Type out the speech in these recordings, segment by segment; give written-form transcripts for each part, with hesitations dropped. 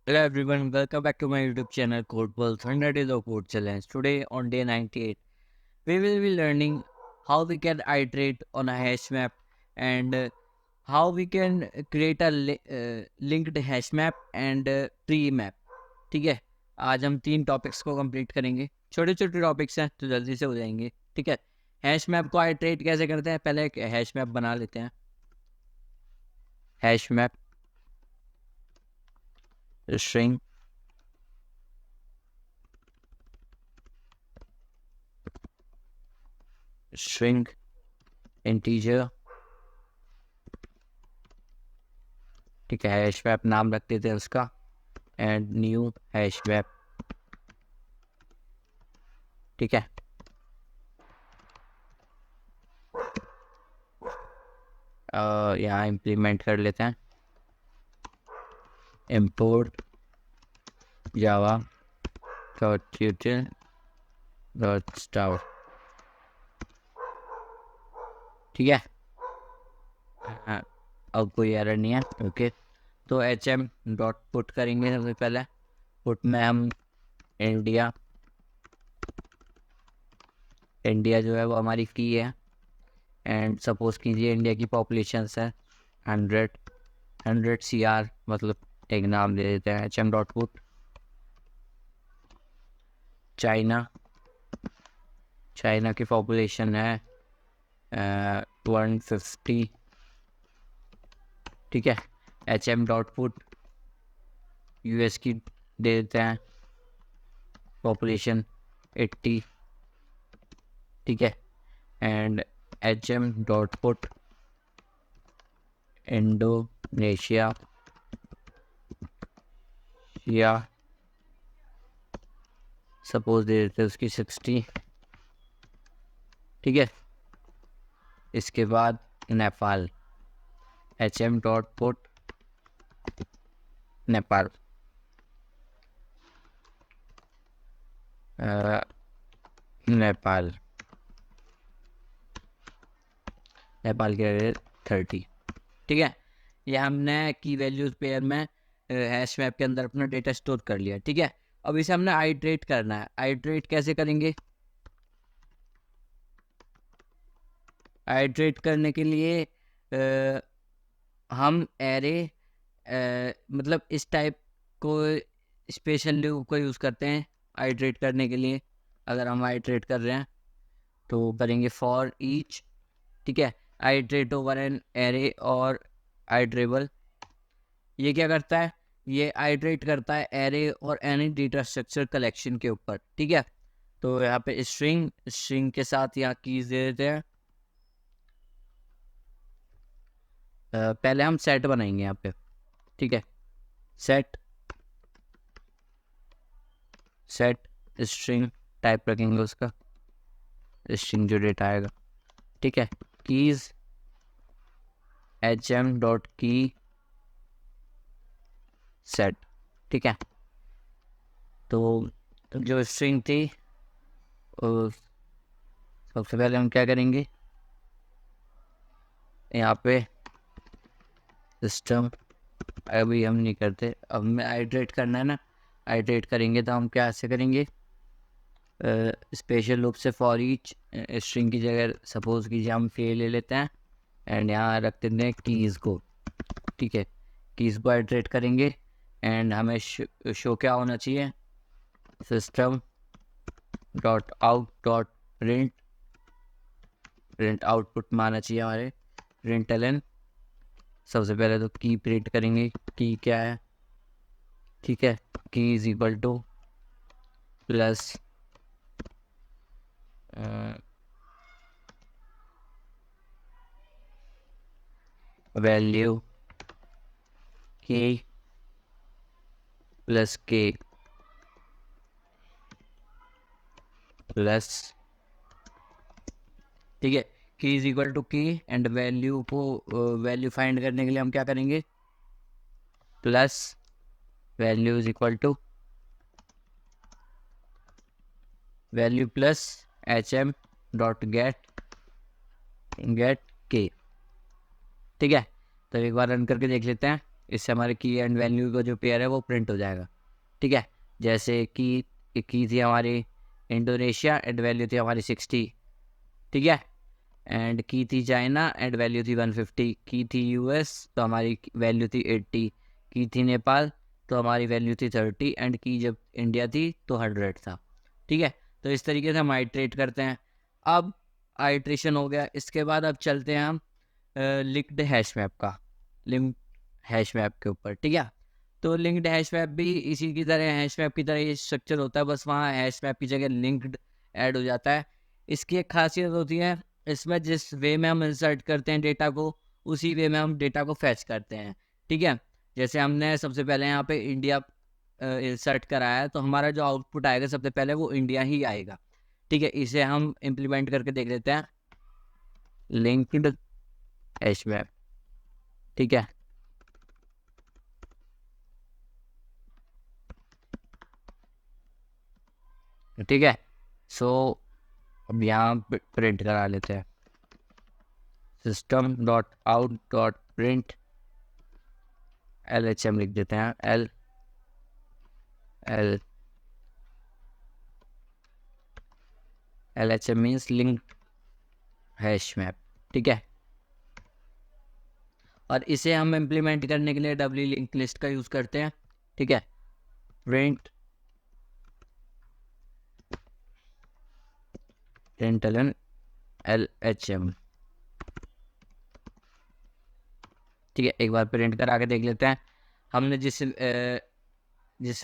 Hello everyone, welcome back to my YouTube channel Code Pulse 100 Days of Code Challenge. Today on day 98, we will be learning how we can iterate on a hash map and how we can create a linked hash map and tree map. ठीक है, आज हम 3 topics को complete करेंगे. छोटे छोटे topics हैं तो जल्दी से हो जाएंगे. ठीक है, हैश मैप को आइटरेट कैसे करते हैं, पहले एक हैश मैप बना लेते हैं. Hash map string integer. ठीक है, हैश मैप नाम रख देते हैं उसका एंड न्यू हैश मैप. ठीक है, यहाँ इम्प्लीमेंट कर लेते हैं import java.util.start. ठीक है, अब कोई एरर नहीं है. ओके, तो hm.put करेंगे. सबसे पहले पुट में हम इंडिया जो है वो हमारी की है एंड सपोज कीजिए इंडिया की पॉपुलेशन है 100 CR, मतलब एक नाम दे देते हैं hm.put चाइना की पॉपुलेशन है 150. ठीक है, hm.put यूएस की दे देते हैं पॉपुलेशन 80. ठीक है, एंड hm.put इंडोनेशिया या सपोज दे देते हैं उसकी 60. ठीक है, इसके बाद नेपाल hm.put नेपाल नेपाल के 30. ठीक है, ये हमने की वैल्यूज पेयर में हैश मैप के अंदर अपना डेटा स्टोर कर लिया. ठीक है, अब इसे हमने आइटरेट करना है. आइटरेट कैसे करेंगे? आइटरेट करने के लिए हम एरे मतलब इस टाइप को स्पेशल लूप को यूज़ करते हैं आइटरेट करने के लिए. अगर हम आइटरेट कर रहे हैं तो करेंगे फॉर ईच. ठीक है, आइटरेट ओवर एन एरे और आइटरेबल. ये क्या करता है? ये आइटरेट करता है एरे और एनी डेटा स्ट्रक्चर कलेक्शन के ऊपर. ठीक है, तो यहाँ पे स्ट्रिंग के साथ यहाँ कीज दे देते हैं. पहले हम सेट बनाएंगे यहाँ पे. ठीक है, सेट स्ट्रिंग टाइप रखेंगे उसका, स्ट्रिंग जो डेटा आएगा. ठीक है, कीज hm.key सेट. ठीक है, तो जो स्ट्रिंग थी सबसे पहले हम क्या करेंगे, यहाँ पे सिस्टम, अभी हम नहीं करते, अब हमें आइटरेट करना है ना. आइटरेट करेंगे तो हम क्या से करेंगे, स्पेशल लूप से फॉर ईच स्ट्रिंग की जगह सपोज कीजिए हम के ले लेते हैं एंड यहाँ रख देते हैं कीज़ को. ठीक है, कीज़ को आइटरेट करेंगे एंड हमें शो क्या होना चाहिए, system dot out dot print output में आना चाहिए हमारे println. सबसे पहले तो की प्रिंट करेंगे, की क्या है. ठीक है, key is equal to plus value के प्लस के प्लस. ठीक है, key is equal to key and value को वैल्यू फाइंड करने के लिए हम क्या करेंगे, plus value is equal to value plus hm.get के. ठीक है, तो एक बार रन करके देख लेते हैं. इससे हमारे की एंड वैल्यू का जो पेयर है वो प्रिंट हो जाएगा। ठीक है, जैसे की थी हमारी इंडोनेशिया एंड वैल्यू थी हमारी 60। ठीक है, एंड की थी चाइना एंड वैल्यू थी 150। की थी यूएस तो हमारी वैल्यू थी 80। की थी नेपाल तो हमारी वैल्यू थी 30। एंड की जब इंडिया थी तो 100 था। ठीक है, तो इस तरीके से हम आइट्रेट करते हैं। अब आइट्रेशन हो गया, इसके बाद अब चलते हैं हम लिंक्ड हैश मैप का, लिंक हैश मैप के ऊपर। ठीक है, तो लिंक्ड हैश मैप भी इसी की तरह, हैश मैप की तरह ये स्ट्रक्चर होता है, बस वहाँ हैश मैप की जगह लिंक्ड ऐड हो जाता है। इसकी एक खासियत होती है, इसमें जिस वे में हम इंसर्ट करते हैं डेटा को, उसी वे में हम डेटा को फैच करते हैं। ठीक है, जैसे हमने सबसे पहले यहाँ पे इंडिया इंसर्ट कराया है, तो हमारा जो आउटपुट आएगा सबसे पहले वो इंडिया ही आएगा। ठीक है, इसे हम इम्प्लीमेंट करके देख लेते हैं, लिंक्ड हैश मैप। ठीक है, ठीक है, सो अब यहाँ प्रिंट करा लेते हैं, system.out.print LHM लिख देते हैं, LHM means linked hash map. ठीक है, और इसे हम इम्प्लीमेंट करने के लिए डब्ल्यू लिंक लिस्ट का यूज़ करते हैं। ठीक है, प्रिंट println LHM। ठीक है, एक बार प्रिंट करा के देख लेते हैं। हमने जिस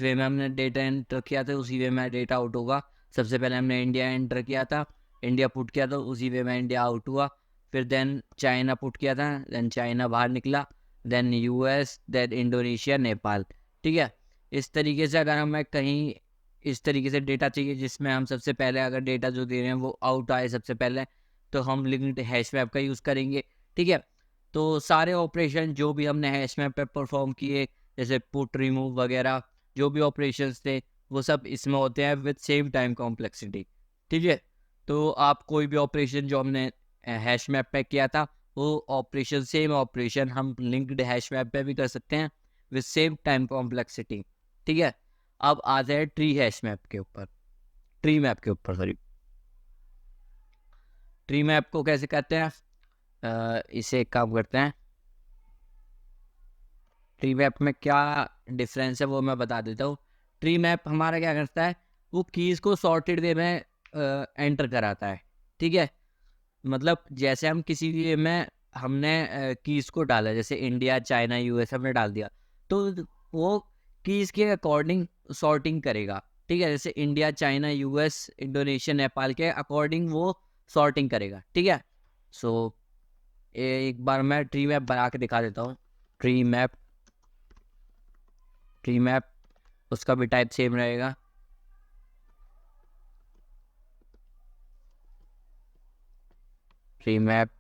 वे में हमने डेटा एंटर किया था उसी वे में डेटा आउट होगा। सबसे पहले हमने इंडिया एंटर किया था, इंडिया पुट किया था, उसी वे में इंडिया आउट हुआ। फिर देन चाइना पुट किया था, देन चाइना बाहर निकला, then US, then Indonesia, Nepal. ठीक है, इस तरीके से अगर हमें कहीं इस तरीके से डेटा चाहिए जिसमें हम सबसे पहले अगर डेटा जो दे रहे हैं वो आउट आए सबसे पहले, तो हम लिंक्ड हैश मैप का यूज़ करेंगे। ठीक है, तो सारे ऑपरेशन जो भी हमने हैश मैप पे परफॉर्म किए, जैसे पुट, रिमूव वगैरह, जो भी ऑपरेशंस थे वो सब इसमें होते हैं विद सेम टाइम कॉम्प्लेक्सिटी। ठीक है, तो आप कोई भी ऑपरेशन जो हमने हैश मैप पे किया था वो ऑपरेशन, सेम ऑपरेशन हम लिंक्ड हैश मैप पे भी कर सकते हैं विद सेम टाइम कॉम्प्लेक्सिटी। ठीक है, अब आते हैं ट्री हैश मैप के ऊपर, ट्री मैप के ऊपर सॉरी। ट्री मैप को कैसे करते हैं, इसे एक काम करते हैं, ट्री मैप में क्या डिफरेंस है वो मैं बता देता हूँ। ट्री मैप हमारा क्या करता है, वो कीज़ को सॉर्टेड वे में एंटर कराता है। ठीक है, मतलब जैसे हम किसी भी वे में हमने कीज़ को डाला, जैसे इंडिया, चाइना, यूएस हमने डाल दिया, तो वो कीज़ के अकॉर्डिंग सॉर्टिंग करेगा। ठीक है, जैसे India, China, US, Indonesia, Nepal के अकॉर्डिंग वो सॉर्टिंग करेगा। ठीक है, सो एक बार मैं ट्री मैप बना के दिखा देता हूँ। ट्री मैप उसका भी टाइप सेम रहेगा। Tree map,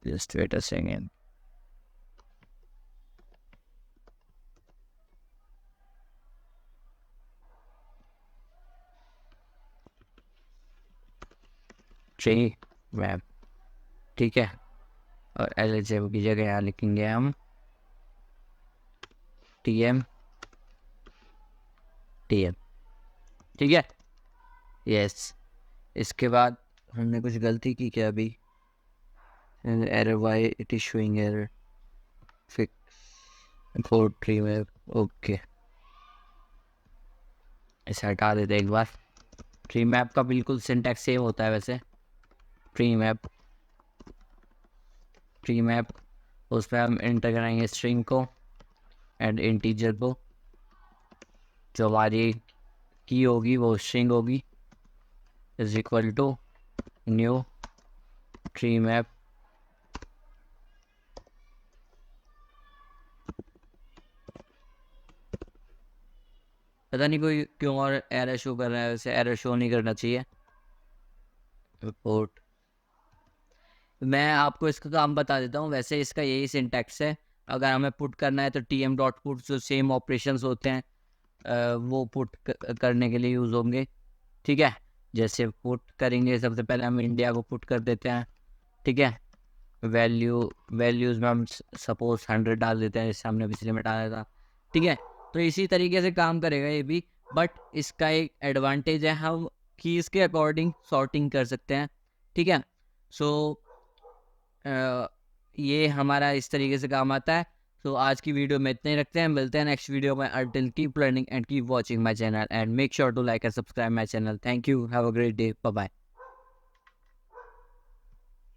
just wait a second. Tree map, ठीक है, और LHM की जगह यहाँ लिखेंगे हम TM। ठीक है, यस। इसके बाद हमने कुछ गलती की क्या अभी, error, why it is showing error, fix for tree map. Okay, इसे हटा देते एक बार। ट्री मैप का बिल्कुल सिंटैक्स सेम होता है वैसे। ट्री मैप उस पर हम एंटर कराएंगे स्ट्रिंग को एंड इंटीजर को, जो हमारी की होगी वो स्ट्रिंग होगी, is equal to new tree map. पता नहीं कोई क्यों और एरर शो कर रहा है, वैसे एरर शो नहीं करना चाहिए। रिपोर्ट, मैं आपको इसका काम बता देता हूँ, वैसे इसका यही सिंटैक्स है। अगर हमें पुट करना है तो TM डॉट पुट, जो सेम ऑपरेशंस होते हैं वो पुट करने के लिए यूज़ होंगे। ठीक है, जैसे पुट करेंगे सबसे पहले हम इंडिया को पुट कर देते हैं। ठीक है, वैल्यूज़ में हम सपोज 100 डाल देते हैं, जैसे हमने पिछले में डाला था, ठीक है। तो इसी तरीके से काम करेगा ये भी, बट इसका एक एडवांटेज है, हम कीज़ के अकॉर्डिंग सॉर्टिंग कर सकते हैं, ठीक है। सो ये हमारा इस तरीके से काम आता है। तो आज की वीडियो में इतने ही रखते हैं, मिलते हैं नेक्स्ट वीडियो में। Until keep learning and keep watching my channel and make sure to like and subscribe my channel. Thank you. Have a great day. Bye bye.